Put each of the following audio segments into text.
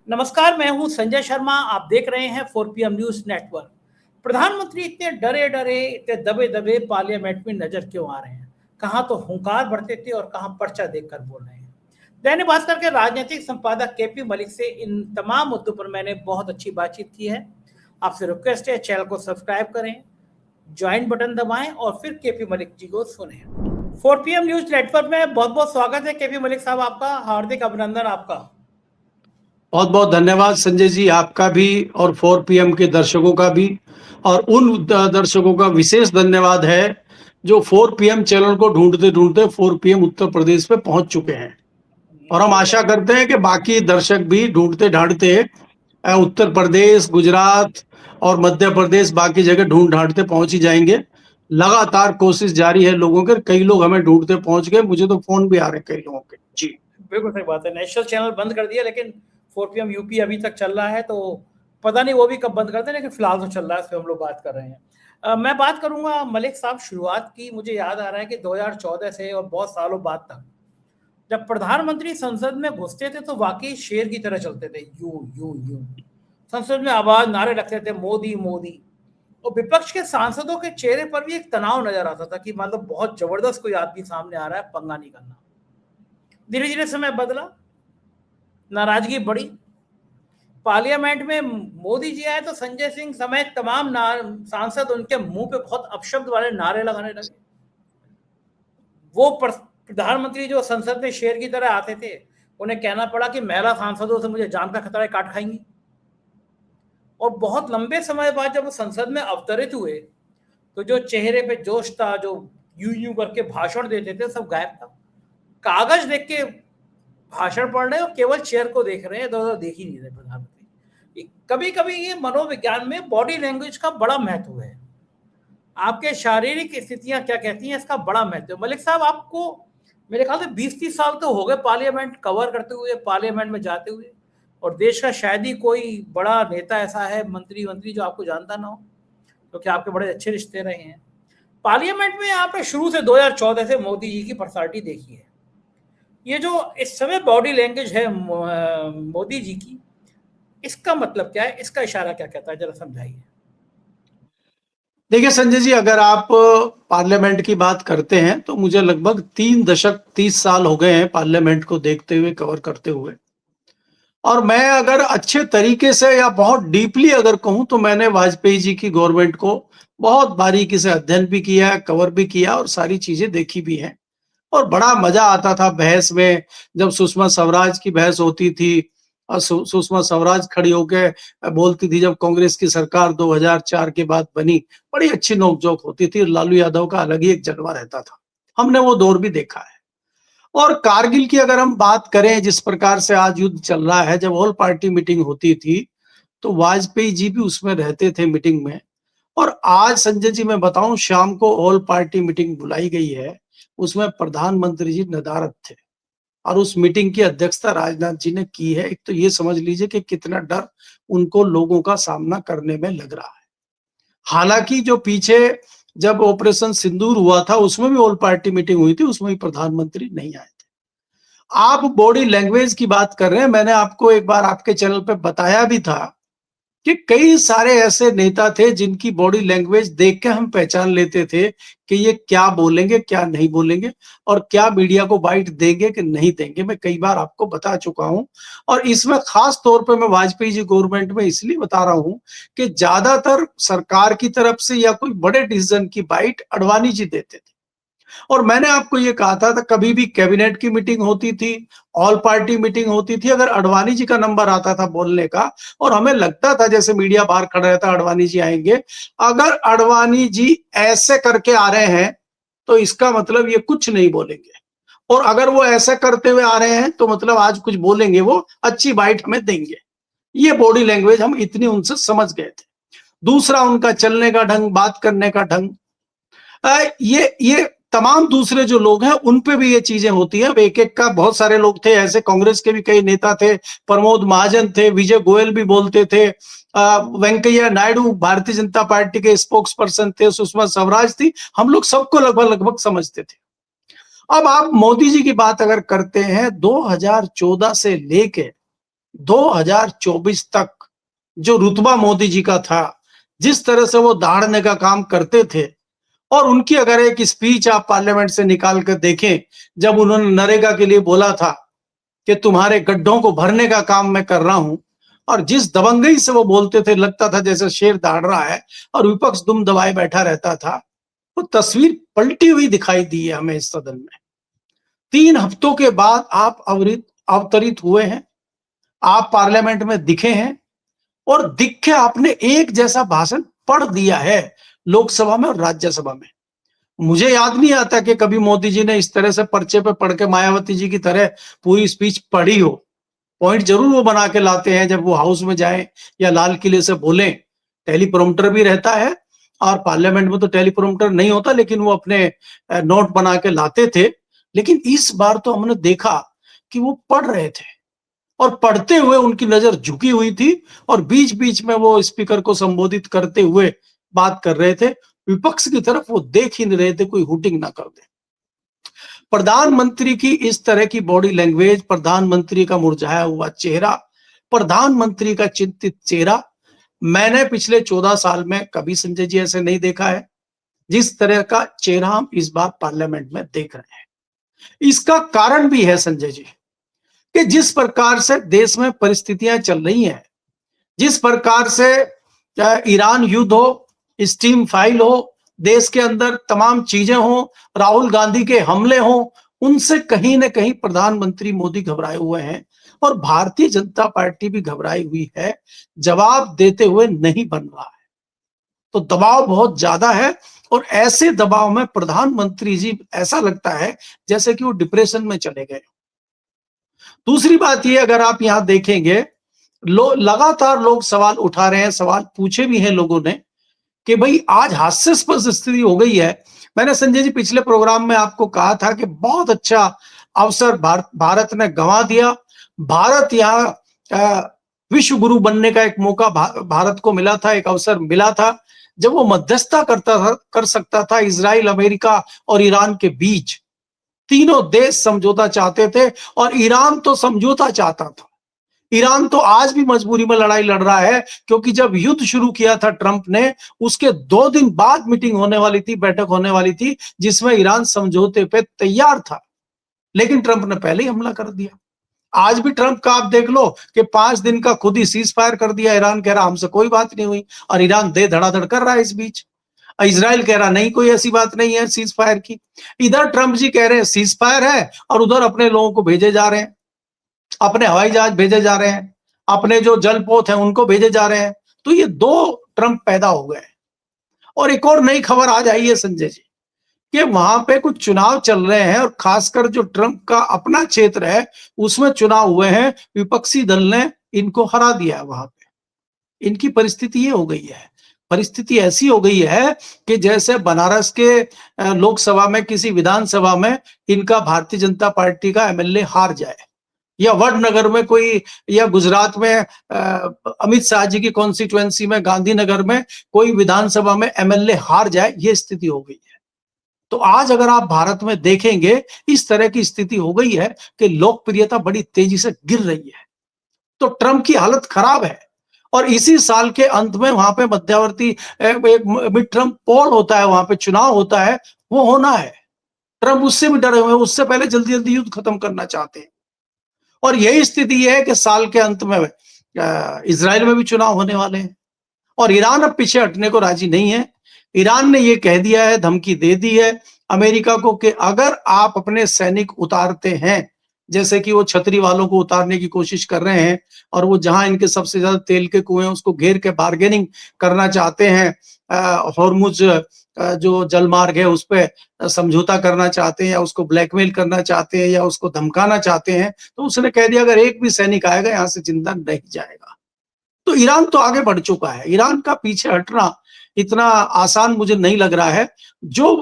नमस्कार, मैं हूं संजय शर्मा। आप देख रहे हैं 4PM न्यूज नेटवर्क। प्रधानमंत्री इतने डरे डरे, इतने दबे दबे पार्लियामेंट में नजर क्यों आ रहे हैं? कहां तो हुंकार भरते थे और कहां पर्चा देखकर बोल रहे हैं। दैनिक भास्कर के राजनीतिक संपादक केपी मलिक से इन तमाम मुद्दों पर मैंने बहुत अच्छी बातचीत की है। आपसे रिक्वेस्ट है, चैनल को सब्सक्राइब करें, ज्वाइन बटन दबाएं और फिर केपी मलिक जी को सुने। 4PM न्यूज नेटवर्क में बहुत बहुत स्वागत है केपी मलिक साहब, आपका हार्दिक अभिनंदन। आपका बहुत बहुत धन्यवाद संजय जी, आपका भी और 4PM के दर्शकों का भी। और उन दर्शकों का विशेष धन्यवाद है जो 4PM चैनल को ढूंढते ढूंढते 4PM उत्तर प्रदेश पे पहुंच चुके हैं। और हम आशा करते हैं कि बाकी दर्शक भी ढूंढते ढांढते उत्तर प्रदेश, गुजरात और मध्य प्रदेश, बाकी जगह ढूंढ ढांढते पहुंच ही जाएंगे। लगातार कोशिश जारी है लोगों के, कई लोग हमें ढूंढते पहुंच गए, मुझे तो फोन भी आ रहे हैं कई लोगों के। जी बिल्कुल सही बात है। नेशनल चैनल बंद कर दिया, लेकिन 4PM यूपी अभी तक चल रहा है, तो पता नहीं वो भी कब बंद करते हैं, लेकिन फिलहाल तो चल रहा है, इस पर हम लोग बात कर रहे हैं। मैं बात करूंगा मलिक साहब, शुरुआत की मुझे याद आ रहा है कि 2014 से और बहुत सालों बाद तक जब प्रधानमंत्री संसद में घुसते थे तो वाकई शेर की तरह चलते थे, यू यू यू। संसद में आवाज, नारे लगते थे, मोदी मोदी। और विपक्ष के सांसदों के चेहरे पर भी एक तनाव नजर आता था कि मतलब बहुत जबरदस्त कोई आदमी सामने आ रहा है, पंगा नहीं करना। धीरे धीरे समय बदला, नाराजगी बढ़ी। पार्लियामेंट में मोदी जी आए तो संजय सिंह समेत तमाम सांसद उनके मुंह पे बहुत अपशब्द वाले नारे लगाने लगे। वो प्रधानमंत्री जो संसद में शेर की तरह आते थे, उन्हें कहना पड़ा कि महिला सांसदों से मुझे जान का खतरा है, काट खाएंगी। और बहुत लंबे समय बाद जब वो संसद में अवतरित हुए तो जो चेहरे पे जोश था, जो यूं यूं करके भाषण देते थे, सब गायब था। कागज देख के भाषण पढ़ रहे और केवल चेयर को देख रहे हैं, इधर उधर देख ही नहीं रहे प्रधानमंत्री। कभी कभी ये मनोविज्ञान में बॉडी लैंग्वेज का बड़ा महत्व है। आपके शारीरिक स्थितियां क्या कहती हैं, इसका बड़ा महत्व है। मलिक साहब, आपको मेरे ख्याल से 20-30 साल तो हो गए पार्लियामेंट कवर करते हुए, पार्लियामेंट में जाते हुए, और देश का शायद ही कोई बड़ा नेता ऐसा है, मंत्री जो आपको जानता ना हो, क्योंकि आपके बड़े अच्छे रिश्ते रहे हैं। पार्लियामेंट में आपने शुरू से 2014 से मोदी जी की पर्सनालिटी देखी है। ये जो इस समय बॉडी लैंग्वेज है मोदी जी की, इसका मतलब क्या है, इसका इशारा क्या कहता है, जरा समझाइए। देखिए संजय जी, अगर आप पार्लियामेंट की बात करते हैं तो मुझे लगभग 3 दशक 30 साल हो गए हैं पार्लियामेंट को देखते हुए, कवर करते हुए। और मैं अगर अच्छे तरीके से या बहुत डीपली अगर कहूं तो मैंने वाजपेयी जी की गवर्नमेंट को बहुत बारीकी से अध्ययन भी किया है, कवर भी किया और सारी चीजें देखी भी हैं। और बड़ा मजा आता था बहस में, जब सुषमा स्वराज की बहस होती थी और सुषमा स्वराज खड़ी होकर बोलती थी जब कांग्रेस की सरकार 2004 के बाद बनी, बड़ी अच्छी नोकझोंक होती थी। लालू यादव का अलग ही एक जलवा रहता था, हमने वो दौर भी देखा है। और कारगिल की अगर हम बात करें, जिस प्रकार से आज युद्ध चल रहा है, जब ऑल पार्टी मीटिंग होती थी तो वाजपेयी जी भी उसमें रहते थे मीटिंग में। और आज संजय जी मैं बताऊं, शाम को ऑल पार्टी मीटिंग बुलाई गई है, उसमें प्रधानमंत्री जी नदारद थे और उस मीटिंग की अध्यक्षता राजनाथ जी ने की है। एक तो ये समझ लीजिए कि कितना डर उनको लोगों का सामना करने में लग रहा है। हालांकि जो पीछे जब ऑपरेशन सिंदूर हुआ था उसमें भी ऑल पार्टी मीटिंग हुई थी, उसमें भी प्रधानमंत्री नहीं आए थे। आप बॉडी लैंग्वेज की बात कर रहे हैं, मैंने आपको एक बार आपके चैनल पे बताया भी था कि कई सारे ऐसे नेता थे जिनकी बॉडी लैंग्वेज देख के हम पहचान लेते थे कि ये क्या बोलेंगे, क्या नहीं बोलेंगे, और क्या मीडिया को बाइट देंगे कि नहीं देंगे। मैं कई बार आपको बता चुका हूं। और इसमें खास तौर पे मैं वाजपेयी जी गवर्नमेंट में इसलिए बता रहा हूं कि ज्यादातर सरकार की तरफ से या कोई बड़े डिसीजन की बाइट अडवाणी जी देते थे। और मैंने आपको ये कहा था, कभी भी कैबिनेट की मीटिंग होती थी, ऑल पार्टी मीटिंग होती थी, अगर अडवाणी जी का नंबर आता था बोलने का और हमें लगता था जैसे मीडिया बाहर खड़ा रहता अडवाणी जी आएंगे, अगर अडवाणी जी ऐसे करके आ रहे हैं तो इसका मतलब ये कुछ नहीं बोलेंगे, और अगर वो ऐसे करते हुए आ रहे हैं तो मतलब आज कुछ बोलेंगे, वो अच्छी बाइट हमें देंगे। ये बॉडी लैंग्वेज हम इतनी उनसे समझ गए थे। दूसरा, उनका चलने का ढंग, बात करने का ढंग, ये तमाम दूसरे जो लोग हैं उन पे भी ये चीजें होती हैं। एक एक का बहुत सारे लोग थे ऐसे, कांग्रेस के भी कई नेता थे, प्रमोद महाजन थे, विजय गोयल भी बोलते थे, वेंकैया नायडू भारतीय जनता पार्टी के स्पोक्स पर्सन थे, सुषमा स्वराज थी, हम लोग सबको लगभग समझते थे। अब आप मोदी जी की बात अगर करते हैं, 2014 से लेके 2024 तक जो रुतबा मोदी जी का था, जिस तरह से वो दाढ़ने का काम करते थे, और उनकी अगर एक स्पीच आप पार्लियामेंट से निकाल कर देखें, जब उन्होंने नरेगा के लिए बोला था कि तुम्हारे गड्ढों को भरने का काम मैं कर रहा हूं, और जिस दबंगई से वो बोलते थे, लगता था जैसे शेर दाढ़ रहा है और विपक्ष दुम दबाए बैठा रहता था। वो तस्वीर पलटी हुई दिखाई दी है हमें इस सदन में। 3 हफ्तों के बाद आप अवतरित हुए हैं, आप पार्लियामेंट में दिखे हैं, और दिख के आपने एक जैसा भाषण पढ़ दिया है लोकसभा में और राज्यसभा में। मुझे याद नहीं आता कि कभी मोदी जी ने इस तरह से पर्चे पे पढ़ के मायावती जी की तरह पूरी स्पीच पढ़ी हो। पॉइंट जरूर वो बना के लाते हैं जब वो हाउस में जाए या लाल किले से बोलें। टेलीप्रोम्प्टर भी रहता है, और पार्लियामेंट में तो टेलीप्रोम्प्टर नहीं होता, लेकिन वो अपने नोट बना के लाते थे। लेकिन इस बार तो हमने देखा कि वो पढ़ रहे थे, और पढ़ते हुए उनकी नजर झुकी हुई थी, और बीच बीच में वो स्पीकर को संबोधित करते हुए बात कर रहे थे। विपक्ष की तरफ वो देख ही नहीं रहे थे, कोई हुटिंग ना कर दे। प्रधानमंत्री की इस तरह की बॉडी लैंग्वेज, प्रधानमंत्री का मुरझाया हुआ चेहरा, प्रधानमंत्री का चिंतित चेहरा मैंने पिछले 14 साल में कभी संजय जी ऐसे नहीं देखा है, जिस तरह का चेहरा हम इस बार पार्लियामेंट में देख रहे हैं। इसका कारण भी है संजय जी, कि जिस प्रकार से देश में परिस्थितियां चल रही हैं, जिस प्रकार से ईरान युद्ध हो, स्टीम फाइल हो, देश के अंदर तमाम चीजें हो, राहुल गांधी के हमले हो, उनसे कहीं ना कहीं प्रधानमंत्री मोदी घबराए हुए हैं, और भारतीय जनता पार्टी भी घबराई हुई है। जवाब देते हुए नहीं बन रहा है, तो दबाव बहुत ज्यादा है। और ऐसे दबाव में प्रधानमंत्री जी ऐसा लगता है जैसे कि वो डिप्रेशन में चले गए। दूसरी बात ये, अगर आप यहां देखेंगे, लगातार लोग सवाल उठा रहे हैं, सवाल पूछे भी हैं लोगों ने, कि भाई आज हास्यास्पद स्थिति हो गई है। मैंने संजय जी पिछले प्रोग्राम में आपको कहा था कि बहुत अच्छा अवसर भारत ने गंवा दिया। भारत यहाँ विश्व गुरु बनने का एक मौका भारत को मिला था, एक अवसर मिला था, जब वो मध्यस्थता कर सकता था इजराइल, अमेरिका और ईरान के बीच। तीनों देश समझौता चाहते थे, और ईरान तो समझौता चाहता था। ईरान तो आज भी मजबूरी में लड़ाई लड़ रहा है, क्योंकि जब युद्ध शुरू किया था ट्रंप ने, उसके 2 दिन बाद मीटिंग होने वाली थी, बैठक होने वाली थी, जिसमें ईरान समझौते पे तैयार था, लेकिन ट्रंप ने पहले ही हमला कर दिया। आज भी ट्रंप का आप देख लो कि 5 दिन का खुद ही सीज फायर कर दिया। ईरान कह रहा हमसे कोई बात नहीं हुई, और ईरान दे धड़ाधड़ कर रहा है इस बीच। इजराइल कह रहा नहीं, कोई ऐसी बात नहीं है सीज फायर की। इधर ट्रंप जी कह रहे हैं सीज फायर है, और उधर अपने लोगों को भेजे जा रहे हैं, अपने हवाई जहाज भेजे जा रहे हैं, अपने जो जलपोत हैं उनको भेजे जा रहे हैं। तो ये 2 ट्रंप पैदा हो गए। और एक और नई खबर आज आई है संजय जी, कि वहां पे कुछ चुनाव चल रहे हैं, और खासकर जो ट्रंप का अपना क्षेत्र है उसमें चुनाव हुए हैं। विपक्षी दल ने इनको हरा दिया है वहां पे। इनकी परिस्थिति ये हो गई है, परिस्थिति ऐसी हो गई है कि जैसे बनारस के लोकसभा में किसी विधानसभा में इनका भारतीय जनता पार्टी का एमएलए हार जाए, या वडनगर में कोई, या गुजरात में अमित शाह जी की कॉन्स्टिट्युएंसी में गांधीनगर में कोई विधानसभा में एमएलए हार जाए, ये स्थिति हो गई है। तो आज अगर आप भारत में देखेंगे, इस तरह की स्थिति हो गई है कि लोकप्रियता बड़ी तेजी से गिर रही है। तो ट्रंप की हालत खराब है, और इसी साल के अंत में वहां पे मध्यावर्ती एक मिड टर्म पोल होता है, वहां पे चुनाव होता है, वो होना है। ट्रंप उससे भी डरे हुए हैं, उससे पहले जल्दी जल्दी युद्ध खत्म करना चाहते हैं। और यही स्थिति है कि साल के अंत में इजराइल में भी चुनाव होने वाले हैं, और ईरान अब पीछे हटने को राजी नहीं है। ईरान ने यह कह दिया है, धमकी दे दी है अमेरिका को, कि अगर आप अपने सैनिक उतारते हैं, जैसे कि वो छतरी वालों को उतारने की कोशिश कर रहे हैं, और वो जहां इनके सबसे ज्यादा तेल के कुएं हैं उसको घेर के बार्गेनिंग करना चाहते हैं, हॉर्मुज जो जलमार्ग है उस पर समझौता करना चाहते हैं, या उसको ब्लैकमेल करना चाहते हैं, या उसको धमकाना चाहते हैं, तो उसने कह दिया अगर एक भी सैनिक आएगा यहां से जिंदा नहीं जाएगा। तो ईरान तो आगे बढ़ चुका है। ईरान का पीछे हटना इतना आसान मुझे नहीं लग रहा है। जो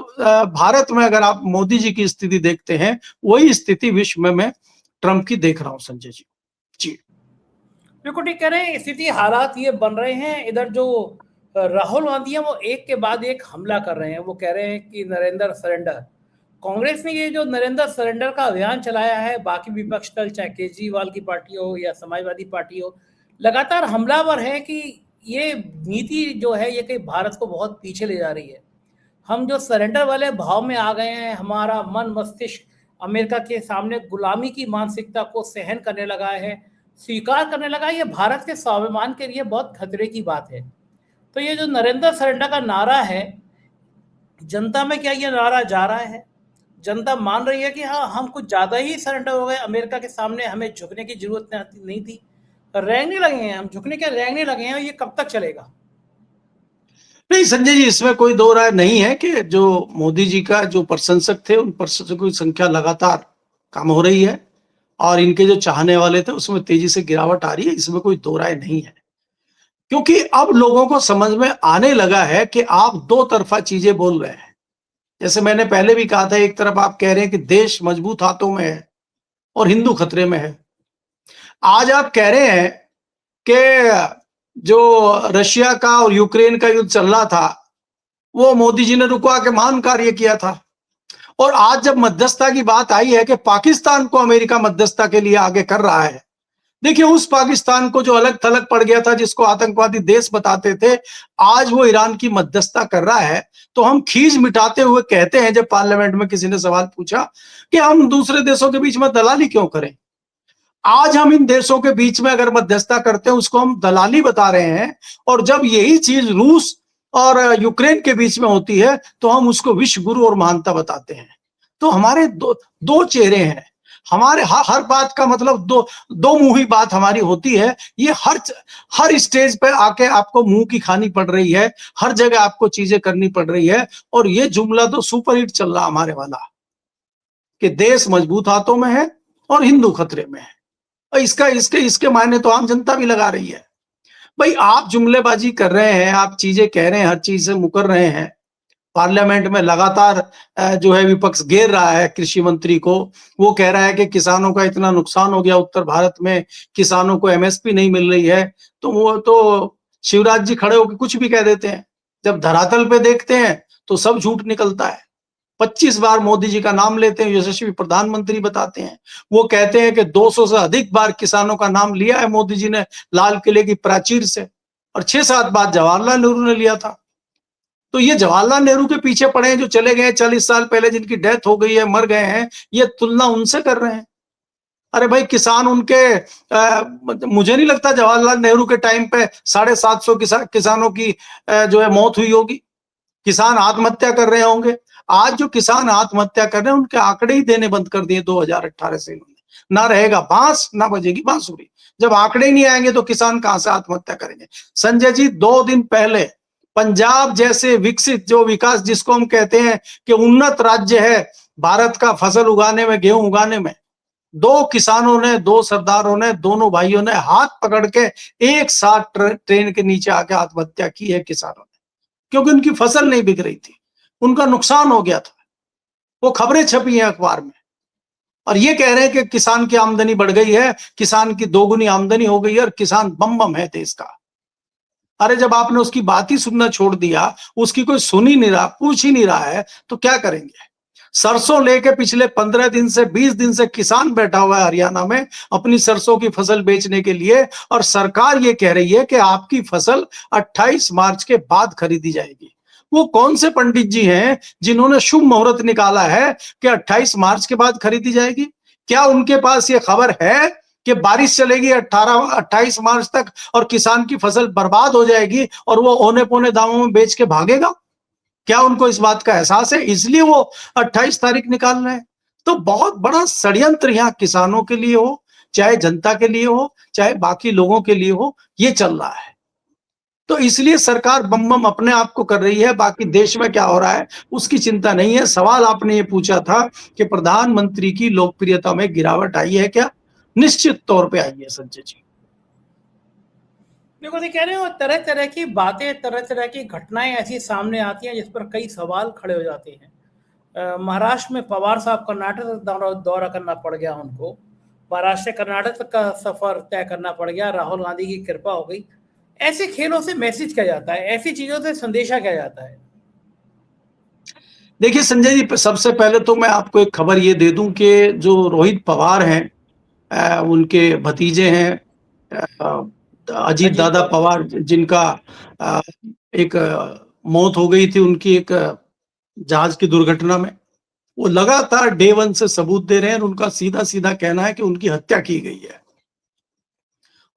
भारत में अगर आप मोदी जी की स्थिति देखते हैं, वही स्थिति विश्व में मैं ट्रंप की देख रहा हूं संजय जी। जी बिल्कुल ठीक कह रहे हैं। स्थिति हालात ये बन रहे हैं। इधर जो राहुल गांधी है वो एक के बाद एक हमला कर रहे हैं। वो कह रहे हैं कि नरेंद्र सरेंडर, कांग्रेस ने ये जो नरेंद्र सरेंडर का अभियान चलाया है, बाकी विपक्ष दल चाहे केजरीवाल की पार्टी हो या समाजवादी पार्टी हो, लगातार हमलावर है कि ये नीति जो है ये कि भारत को बहुत पीछे ले जा रही है। हम जो सरेंडर वाले भाव में आ गए हैं, हमारा मन मस्तिष्क अमेरिका के सामने गुलामी की मानसिकता को सहन करने लगा है, स्वीकार करने लगा है, ये भारत के स्वाभिमान के लिए बहुत खतरे की बात है। तो ये जो नरेंद्र सरेंडर का नारा है, जनता में क्या ये नारा जा रहा है? जनता मान रही है कि हाँ, हम कुछ ज़्यादा ही सरेंडर हो गए अमेरिका के सामने, हमें झुकने की जरूरत नहीं थी, रेंगने लगे हैं, हम झुकने के रेंगने लगे हैं, और ये कब तक चलेगा? नहीं संजय जी, इसमें कोई दो राय नहीं है कि जो मोदी जी का जो प्रशंसक थे उन प्रशंसकों की संख्या लगातार कम हो रही है और इनके जो चाहने वाले थे उसमें तेजी से गिरावट आ रही है, इसमें कोई दो राय नहीं है। क्योंकि अब लोगों को समझ में आने लगा है कि आप दो तरफा चीजें बोल रहे हैं। जैसे मैंने पहले भी कहा था, एक तरफ आप कह रहे हैं कि देश मजबूत हाथों में है और हिंदू खतरे में है। आज आप कह रहे हैं कि जो रशिया का और यूक्रेन का युद्ध चल रहा था वो मोदी जी ने रुकवा के महान कार्य किया था। और आज जब मध्यस्थता की बात आई है कि पाकिस्तान को अमेरिका मध्यस्थता के लिए आगे कर रहा है, देखिए उस पाकिस्तान को जो अलग थलग पड़ गया था, जिसको आतंकवादी देश बताते थे, आज वो ईरान की मध्यस्थता कर रहा है। तो हम खीज मिटाते हुए कहते हैं, जब पार्लियामेंट में किसी ने सवाल पूछा कि हम दूसरे देशों के बीच में दलाली क्यों करें, आज हम इन देशों के बीच में अगर मध्यस्थता करते हैं उसको हम दलाली बता रहे हैं। और जब यही चीज रूस और यूक्रेन के बीच में होती है तो हम उसको विश्व गुरु और महानता बताते हैं। तो हमारे दो चेहरे हैं, हमारे हर बात का मतलब दो मुंही बात हमारी होती है। ये हर स्टेज पे आके आपको मुंह की खानी पड़ रही है, हर जगह आपको चीजें करनी पड़ रही है। और ये जुमला तो सुपरहिट चल रहा हमारे वाला कि देश मजबूत हाथों में है और हिंदू खतरे में है। और इसके मायने तो आम जनता भी लगा रही है। भाई आप जुमलेबाजी कर रहे हैं, आप चीजें कह रहे हैं, हर चीज से मुकर रहे हैं। पार्लियामेंट में लगातार जो है विपक्ष घेर रहा है कृषि मंत्री को। वो कह रहा है कि किसानों का इतना नुकसान हो गया उत्तर भारत में, किसानों को एमएसपी नहीं मिल रही है। तो वो तो शिवराज जी खड़े होकर कुछ भी कह देते हैं, जब धरातल पे देखते हैं तो सब झूठ निकलता है। 25 बार मोदी जी का नाम लेते हैं, यशस्वी प्रधानमंत्री बताते हैं। वो कहते हैं कि 200 से अधिक बार किसानों का नाम लिया है मोदी जी ने लाल किले की प्राचीर से, और 6-7 बार जवाहरलाल नेहरू ने लिया था। तो ये जवाहरलाल नेहरू के पीछे पड़े हैं जो चले गए 40 साल पहले, जिनकी डेथ हो गई है, मर गए हैं, ये तुलना उनसे कर रहे हैं। अरे भाई किसान उनके मुझे नहीं लगता जवाहरलाल नेहरू के टाइम पे 750 किसानों की जो है मौत हुई होगी। किसान आत्महत्या कर रहे होंगे। आज जो किसान आत्महत्या कर रहे हैं उनके आंकड़े ही देने बंद कर दिए 2018 से इन्होंने। ना रहेगा बांस ना बजेगी बांसुरी। जब आंकड़े ही नहीं आएंगे तो किसान कहां से आत्महत्या करेंगे। संजय जी, 2 दिन पहले पंजाब जैसे विकसित जो विकास जिसको हम कहते हैं कि उन्नत राज्य है भारत का फसल उगाने में, गेहूं उगाने में, 2 किसानों ने, 2 सरदारों ने, दोनों भाइयों ने हाथ पकड़ के एक साथ ट्रेन के नीचे आके आत्महत्या की है किसानों ने, क्योंकि उनकी फसल नहीं बिक रही थी, उनका नुकसान हो गया था। वो खबरें छपी हैं अखबार में और ये कह रहे हैं कि किसान की आमदनी बढ़ गई है, किसान की दोगुनी आमदनी हो गई है और किसान बम बम है देश का। अरे जब आपने उसकी बात ही सुनना छोड़ दिया, उसकी कोई सुन ही नहीं रहा, पूछ ही नहीं रहा है, तो क्या करेंगे। सरसों लेके पिछले 15 दिन से 20 दिन से किसान बैठा हुआ है हरियाणा में अपनी सरसों की फसल बेचने के लिए, और सरकार ये कह रही है कि आपकी फसल 28 मार्च के बाद खरीदी जाएगी। वो कौन से पंडित जी हैं जिन्होंने शुभ मुहूर्त निकाला है कि 28 मार्च के बाद खरीदी जाएगी? क्या उनके पास ये खबर है कि बारिश चलेगी 28 मार्च तक और किसान की फसल बर्बाद हो जाएगी और वो औने पौने दामों में बेच के भागेगा? क्या उनको इस बात का एहसास है? इसलिए वो 28 तारीख निकाल रहे हैं। तो बहुत बड़ा षड्यंत्र यहाँ किसानों के लिए हो, चाहे जनता के लिए हो, चाहे बाकी लोगों के लिए हो, ये चल रहा है। तो इसलिए सरकार बम बम अपने आप को कर रही है, बाकी देश में क्या हो रहा है उसकी चिंता नहीं है। सवाल आपने ये पूछा था कि प्रधानमंत्री की लोकप्रियता में गिरावट आई है क्या? निश्चित तौर पे आई है संजय जी। देखो, ये कह रहे हो तरह तरह की बातें, तरह तरह की घटनाएं ऐसी सामने आती हैं जिस पर कई सवाल खड़े हो जाते हैं। महाराष्ट्र में पवार साहब कर्नाटक दौरा करना पड़ गया उनको, महाराष्ट्र से कर्नाटक तक का सफर तय करना पड़ गया, राहुल गांधी की कृपा हो गई। ऐसे खेलों से मैसेज किया जाता है, ऐसी चीजों से संदेशा किया जाता है। देखिए संजय जी, सबसे पहले तो मैं आपको एक खबर ये दे दूं कि जो रोहित पवार हैं, उनके भतीजे हैं, अजीत अजीत दादा पवार। पवार, जिनका अ, एक मौत हो गई थी उनकी एक जहाज की दुर्घटना में। वो लगातार डे वन से सबूत दे रहे हैं और उनका सीधा सीधा कहना है कि उनकी हत्या की गई है,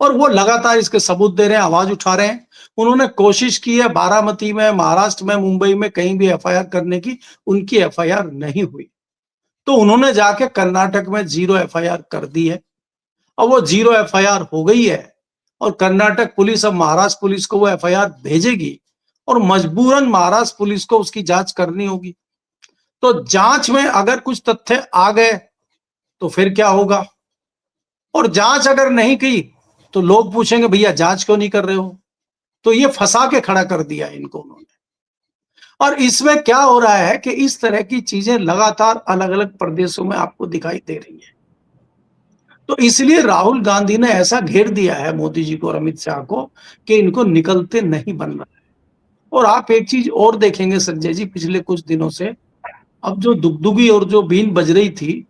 और वो लगातार इसके सबूत दे रहे हैं, आवाज उठा रहे हैं। उन्होंने कोशिश की है बारामती में, महाराष्ट्र में, मुंबई में कहीं भी एफआईआर करने की, उनकी एफआईआर नहीं हुई। तो उन्होंने जाके कर्नाटक में 0 एफआईआर कर दी है। अब वो 0 एफआईआर हो गई है और कर्नाटक पुलिस अब महाराष्ट्र पुलिस को वो एफआईआर भेजेगी और मजबूरन महाराष्ट्र पुलिस को उसकी जांच करनी होगी। तो जांच में अगर कुछ तथ्य आ गए तो फिर क्या होगा, और जांच अगर नहीं की तो लोग पूछेंगे भैया जांच क्यों नहीं कर रहे हो। तो ये फंसा के खड़ा कर दिया इनको उन्होंने। और इसमें क्या हो रहा है कि इस तरह की चीजें लगातार अलग अलग प्रदेशों में आपको दिखाई दे रही है। तो इसलिए राहुल गांधी ने ऐसा घेर दिया है मोदी जी को और अमित शाह को कि इनको निकलते नहीं बन रहा है। और आप एक चीज और देखेंगे संजय जी, पिछले कुछ दिनों से अब जो दुगदुगी और जो बीन बज रही थी,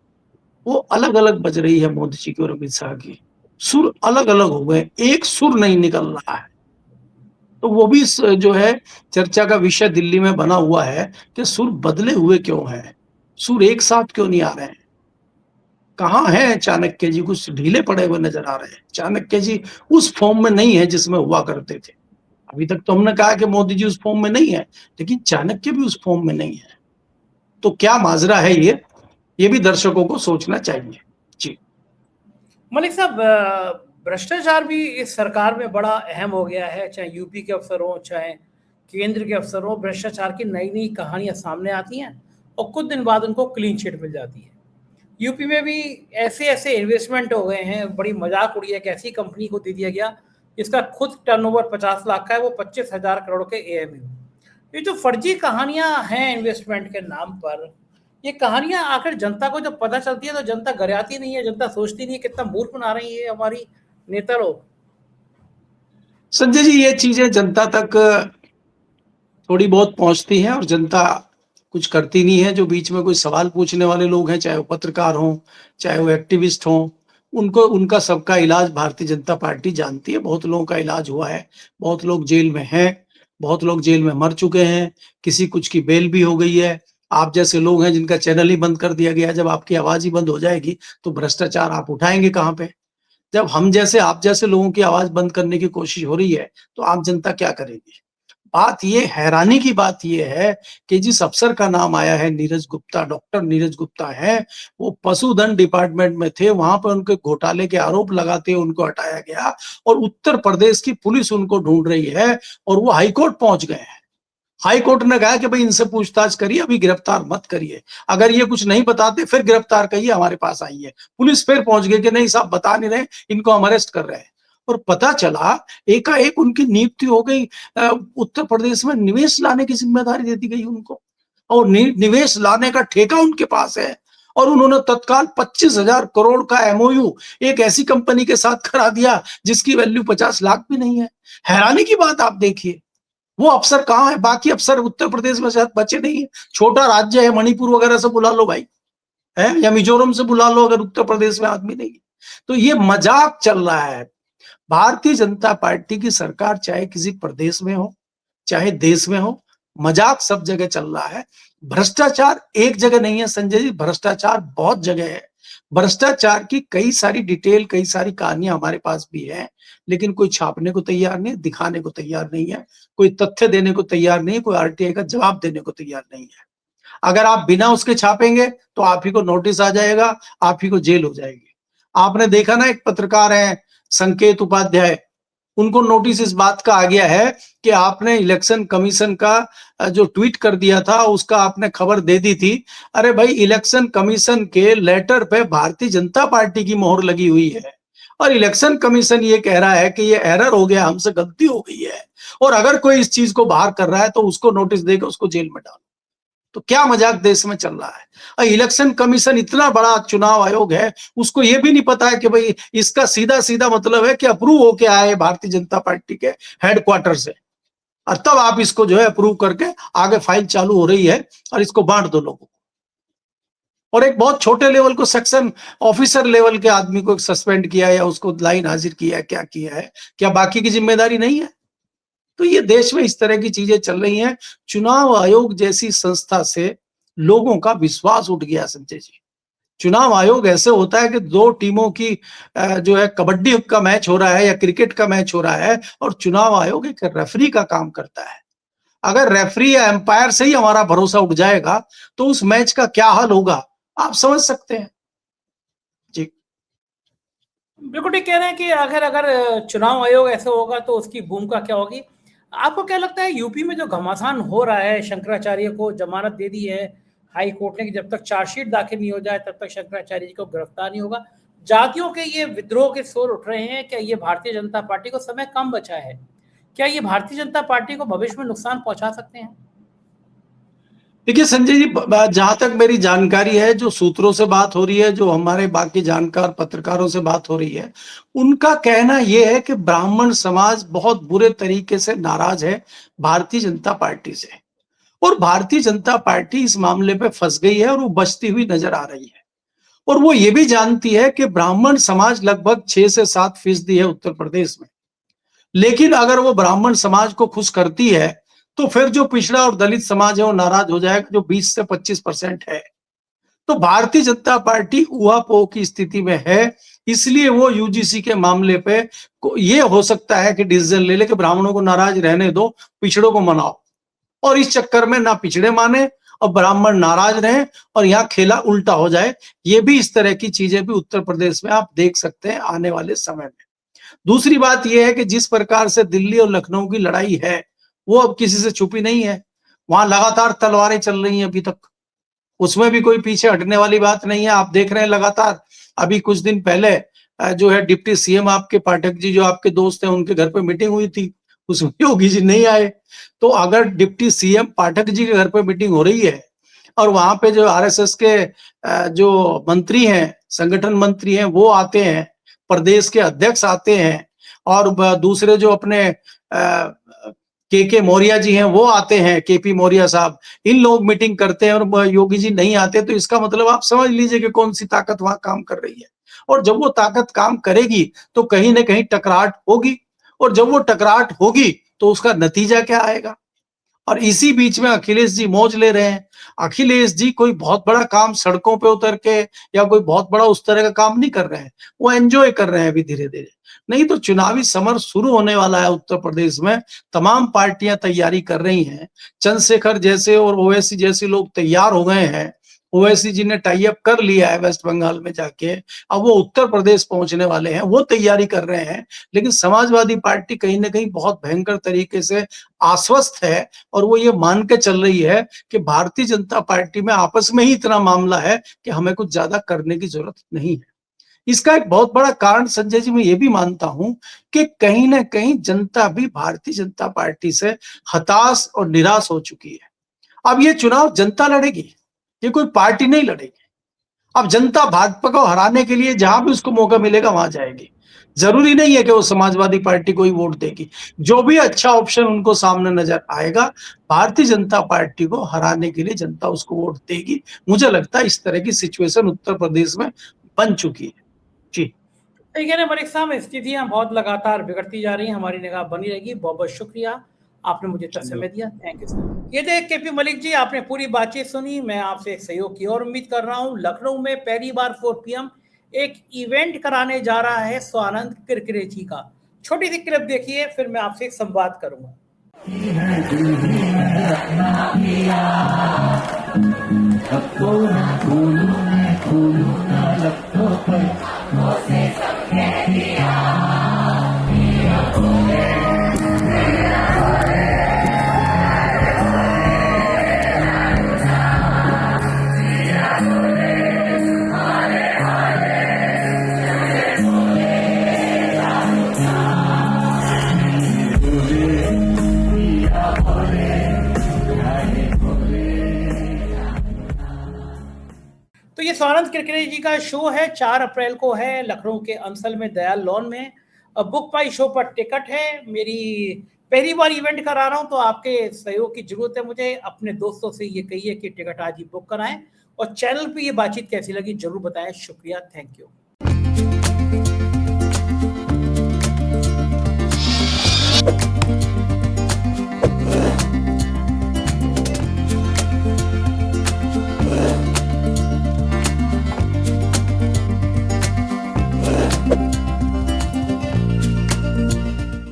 वो अलग अलग बज रही है मोदी जी की और अमित शाह की। सुर अलग अलग हो गए, एक सुर नहीं निकल रहा है। तो वो भी जो है चर्चा का विषय दिल्ली में बना हुआ है कि सुर बदले हुए क्यों हैं, सुर एक साथ क्यों नहीं आ रहे हैं। कहाँ है चाणक्य जी, कुछ ढीले पड़े हुए नजर आ रहे हैं। चाणक्य जी उस फॉर्म में नहीं है जिसमें हुआ करते थे। अभी तक तो हमने कहा कि मोदी जी उस फॉर्म में नहीं है, लेकिन चाणक्य भी उस फॉर्म में नहीं है। तो क्या माजरा है ये भी दर्शकों को सोचना चाहिए। जी मलिक साहब, भ्रष्टाचार भी इस सरकार में बड़ा अहम हो गया है, चाहे यूपी के अफसर हों चाहे केंद्र के अफसर हों। भ्रष्टाचार की नई नई कहानियां सामने आती हैं और कुछ दिन बाद उनको क्लीन चिट मिल जाती है। यूपी में भी ऐसे ऐसे इन्वेस्टमेंट हो गए हैं, बड़ी मजाक उड़ी है। एक ऐसी कंपनी को दे दिया गया जिसका खुद टर्नओवर 50 लाख का है, वो 25,000 करोड़ के एएमयू। ये जो फर्जी कहानियां हैं इन्वेस्टमेंट के नाम पर, ये कहानियां आखिर जनता को जब पता चलती है तो जनता गरियाती नहीं है, जनता सोचती नहीं है कितना मूर्ख बना रही है हमारी नेता लोग। संजय जी, ये चीजें जनता तक थोड़ी बहुत पहुंचती हैं और जनता कुछ करती नहीं है। जो बीच में कोई सवाल पूछने वाले लोग हैं, चाहे वो पत्रकार हों चाहे वो एक्टिविस्ट हों, उनको उनका सबका इलाज भारतीय जनता पार्टी जानती है। बहुत लोगों का इलाज हुआ है, बहुत लोग जेल में हैं, बहुत लोग जेल में मर चुके हैं, किसी कुछ की बेल भी हो गई है। आप जैसे लोग हैं जिनका चैनल ही बंद कर दिया गया। जब आपकी आवाज ही बंद हो जाएगी तो भ्रष्टाचार आप उठाएंगे कहाँ पे। जब हम जैसे आप जैसे लोगों की आवाज बंद करने की कोशिश हो रही है तो आम जनता क्या करेगी। बात ये, हैरानी की बात ये है कि जिस अफसर का नाम आया है नीरज गुप्ता, डॉक्टर नीरज गुप्ता है, वो पशुधन डिपार्टमेंट में थे। वहां पर उनके घोटाले के आरोप लगाते उनको हटाया गया और उत्तर प्रदेश की पुलिस उनको ढूंढ रही है और वो हाईकोर्ट पहुंच गए हैं। हाईकोर्ट ने कहा कि भाई इनसे पूछताछ करिए, अभी गिरफ्तार मत करिए। अगर ये कुछ नहीं बताते फिर गिरफ्तार करिए, हमारे पास आइए। पुलिस फिर पहुंच गई कि नहीं साहब बता नहीं रहे, इनको हम अरेस्ट कर रहे हैं। और पता चला एकाएक उनकी नियुक्ति हो गई। उत्तर प्रदेश में निवेश लाने की जिम्मेदारी दे दी गई उनको, और निवेश लाने का ठेका उनके पास है। और उन्होंने तत्काल 25,000 करोड़ का एमओयू एक ऐसी कंपनी के साथ करा दिया जिसकी वैल्यू 50 लाख भी नहीं है। हैरानी की बात आप देखिए, वो अफसर कहाँ है। बाकी अफसर उत्तर प्रदेश में शायद बचे नहीं है। छोटा राज्य है, मणिपुर वगैरह से बुला लो भाई, है, या मिजोरम से बुला लो अगर उत्तर प्रदेश में आदमी नहीं है। तो ये मजाक चल रहा है। भारतीय जनता पार्टी की सरकार चाहे किसी प्रदेश में हो चाहे देश में हो, मजाक सब जगह चल रहा है। भ्रष्टाचार एक जगह नहीं है संजय जी, भ्रष्टाचार बहुत जगह है। भ्रष्टाचार की कई सारी डिटेल, कई सारी कहानियां हमारे पास भी है, लेकिन कोई छापने को तैयार नहीं, दिखाने को तैयार नहीं है, कोई तथ्य देने को तैयार नहीं है, कोई आरटीआई का जवाब देने को तैयार नहीं है। अगर आप बिना उसके छापेंगे तो आप ही को नोटिस आ जाएगा, आप ही को जेल हो जाएगी। आपने देखा ना, एक पत्रकार है संकेत उपाध्याय, उनको नोटिस इस बात का आ गया है कि आपने इलेक्शन कमीशन का जो ट्वीट कर दिया था उसका आपने खबर दे दी थी। अरे भाई, इलेक्शन कमीशन के लेटर पे भारतीय जनता पार्टी की मोहर लगी हुई है और इलेक्शन कमीशन ये कह रहा है कि ये एरर हो गया, हमसे गलती हो गई है, और अगर कोई इस चीज को बाहर कर रहा है तो उसको नोटिस देकर उसको जेल में डालो। तो क्या मजाक देश में चल रहा है। इलेक्शन कमीशन इतना बड़ा चुनाव आयोग है, उसको ये भी नहीं पता है कि भाई इसका सीधा सीधा मतलब है कि अप्रूव होके आए भारतीय जनता पार्टी के हेडक्वार्टर से। और तब आप इसको जो है अप्रूव करके आगे फाइल चालू हो रही है और इसको बांट दो लोगों को। और एक बहुत छोटे लेवल को सेक्शन ऑफिसर लेवल के आदमी को सस्पेंड किया या उसको लाइन हाजिर किया है, क्या किया है, क्या बाकी की जिम्मेदारी नहीं है? तो ये देश में इस तरह की चीजें चल रही हैं। चुनाव आयोग जैसी संस्था से लोगों का विश्वास उठ गया संजय जी। चुनाव आयोग ऐसे होता है कि दो टीमों की जो है कबड्डी का मैच हो रहा है या क्रिकेट का मैच हो रहा है और चुनाव आयोग एक रेफरी का काम करता है। अगर रेफरी या एम्पायर से ही हमारा भरोसा उठ जाएगा तो उस मैच का क्या हाल होगा आप समझ सकते हैं जी। बिल्कुल ठीक कह रहे हैं कि अगर अगर चुनाव आयोग ऐसा होगा तो उसकी भूमिका क्या होगी। आपको क्या लगता है यूपी में जो घमासान हो रहा है, शंकराचार्य को जमानत दे दी है हाई कोर्ट ने कि जब तक चार्जशीट दाखिल नहीं हो जाए तब तक शंकराचार्य जी को गिरफ्तार नहीं होगा, जातियों के ये विद्रोह के शोर उठ रहे हैं, क्या ये भारतीय जनता पार्टी को समय कम बचा है? क्या ये भारतीय जनता पार्टी को भविष्य में नुकसान पहुंचा सकते हैं? देखिए संजय जी, जहां तक मेरी जानकारी है, जो सूत्रों से बात हो रही है, जो हमारे बाकी जानकार पत्रकारों से बात हो रही है, उनका कहना यह है कि ब्राह्मण समाज बहुत बुरे तरीके से नाराज है भारतीय जनता पार्टी से और भारतीय जनता पार्टी इस मामले पे फंस गई है और वो बचती हुई नजर आ रही है। और वो ये भी जानती है कि ब्राह्मण समाज लगभग 6 से 7% है उत्तर प्रदेश में, लेकिन अगर वो ब्राह्मण समाज को खुश करती है तो फिर जो पिछड़ा और दलित समाज है वो नाराज हो जाएगा, जो 20 से 25% है। तो भारतीय जनता पार्टी ऊहापोह की स्थिति में है, इसलिए वो यूजीसी के मामले पे ये हो सकता है कि डिसीजन ले ले कि ब्राह्मणों को नाराज रहने दो, पिछड़ों को मनाओ, और इस चक्कर में ना पिछड़े माने और ब्राह्मण नाराज रहे और यहाँ खेला उल्टा हो जाए। ये भी इस तरह की चीजें भी उत्तर प्रदेश में आप देख सकते हैं आने वाले समय में। दूसरी बात यह है कि जिस प्रकार से दिल्ली और लखनऊ की लड़ाई है वो अब किसी से छुपी नहीं है, वहां लगातार तलवारें चल रही हैं अभी तक, उसमें भी कोई पीछे हटने वाली बात नहीं है। आप देख रहे हैं लगातार, अभी कुछ दिन पहले जो है डिप्टी सीएम आपके पाठक जी जो आपके दोस्त हैं उनके घर पे मीटिंग हुई थी, उसमें योगी जी नहीं आए। तो अगर डिप्टी सीएम पाठक जी के घर पे मीटिंग हो रही है और वहां पे जो आरएसएस के जो मंत्री हैं, संगठन मंत्री हैं, वो आते हैं, प्रदेश के अध्यक्ष आते हैं और दूसरे जो अपने के मौर्य जी हैं वो आते हैं, केपी मौर्य साहब, इन लोग मीटिंग करते हैं और योगी जी नहीं आते, तो इसका मतलब आप समझ लीजिए कि कौन सी ताकत वहां काम कर रही है। और जब वो ताकत काम करेगी तो कहीं ना कहीं टकराहट होगी, और जब वो टकराहट होगी तो उसका नतीजा क्या आएगा। और इसी बीच में अखिलेश जी मौज ले रहे हैं। अखिलेश जी कोई बहुत बड़ा काम सड़कों पे उतर के या कोई बहुत बड़ा उस तरह का काम नहीं कर रहे हैं, वो एंजॉय कर रहे हैं अभी धीरे धीरे। नहीं तो चुनावी समर शुरू होने वाला है उत्तर प्रदेश में, तमाम पार्टियां तैयारी कर रही हैं, चंद्रशेखर जैसे और ओवैसी जैसे लोग तैयार हो गए हैं। ओवैसी जी ने टाई अप कर लिया है वेस्ट बंगाल में जाके, अब वो उत्तर प्रदेश पहुंचने वाले हैं, वो तैयारी कर रहे हैं। लेकिन समाजवादी पार्टी कहीं ना कहीं बहुत भयंकर तरीके से आश्वस्त है और वो ये मान के चल रही है कि भारतीय जनता पार्टी में आपस में ही इतना मामला है कि हमें कुछ ज्यादा करने की जरूरत नहीं है। इसका एक बहुत बड़ा कारण संजय जी मैं ये भी मानता हूं कि कहीं ना कहीं जनता भी भारतीय जनता पार्टी से हताश और निराश हो चुकी है। अब ये चुनाव जनता लड़ेगी, ये कोई पार्टी नहीं लड़ेगी। अब जनता भाजपा को हराने के लिए जहां भी उसको मौका मिलेगा वहां जाएगी। जरूरी नहीं है कि वो समाजवादी पार्टी को ही वोट देगी, जो भी अच्छा ऑप्शन उनको सामने नजर आएगा भारतीय जनता पार्टी को हराने के लिए जनता उसको वोट देगी। मुझे लगता है इस तरह की सिचुएशन उत्तर प्रदेश में बन चुकी है जी। ठीक है ना मलिक साहब, स्थितियां बहुत लगातार बिगड़ती जा रही हैं, हमारी निगाह बनी रहेगी। बहुत बहुत शुक्रिया, आपने मुझे इतना समय दिया, थैंक यू सर। ये थे केपी मलिक जी, आपने पूरी बातचीत सुनी। मैं आपसे एक सहयोग की और उम्मीद कर रहा हूँ। लखनऊ में पहली बार 4 PM एक इवेंट कराने जा रहा है स्वानंद किरकिरे जी का। छोटी सी क्लिप देखिए, फिर मैं आपसे एक संवाद करूंगा। तो ये स्वानंद किरकिरे जी का शो है, 4 अप्रैल को है, लखनऊ के अंसल में दयाल लॉन में। बुक माई शो पर टिकट है। मेरी पहली बार इवेंट करा रहा हूं तो आपके सहयोग की जरूरत है मुझे। अपने दोस्तों से ये कहिए कि टिकट आज ही बुक कराएं, और चैनल पे ये बातचीत कैसी लगी जरूर बताएं। शुक्रिया, थैंक यू।